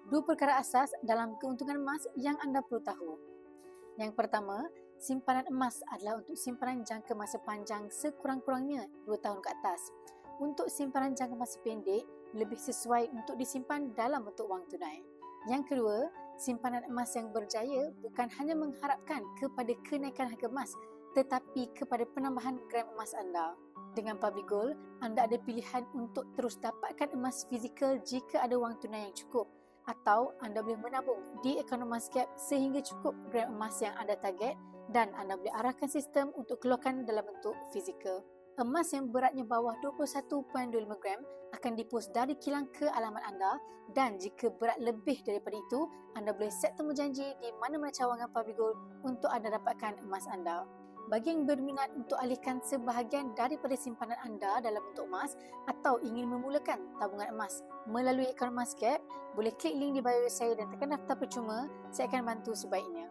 Dua perkara asas dalam keuntungan emas yang anda perlu tahu. Yang pertama, simpanan emas adalah untuk simpanan jangka masa panjang sekurang-kurangnya 2 tahun ke atas. Untuk simpanan jangka masa pendek, lebih sesuai untuk disimpan dalam bentuk wang tunai. Yang kedua, simpanan emas yang berjaya bukan hanya mengharapkan kepada kenaikan harga emas, tetapi kepada penambahan gram emas anda. Dengan Public Gold, anda ada pilihan untuk terus dapatkan emas fizikal jika ada wang tunai yang cukup, atau anda boleh menabung di akaun EmasGap sehingga cukup gram emas yang anda target dan anda boleh arahkan sistem untuk keluarkan dalam bentuk fizikal. Emas yang beratnya bawah 21.25 gram akan dipos dari kilang ke alamat anda, dan jika berat lebih daripada itu, anda boleh set temujanji di mana-mana cawangan Public Gold untuk anda dapatkan emas anda. Bagi yang berminat untuk alihkan sebahagian daripada simpanan anda dalam bentuk emas atau ingin memulakan tabungan emas melalui akaun EmasGap, boleh klik link di bio saya dan tekan daftar percuma. Saya akan bantu sebaiknya.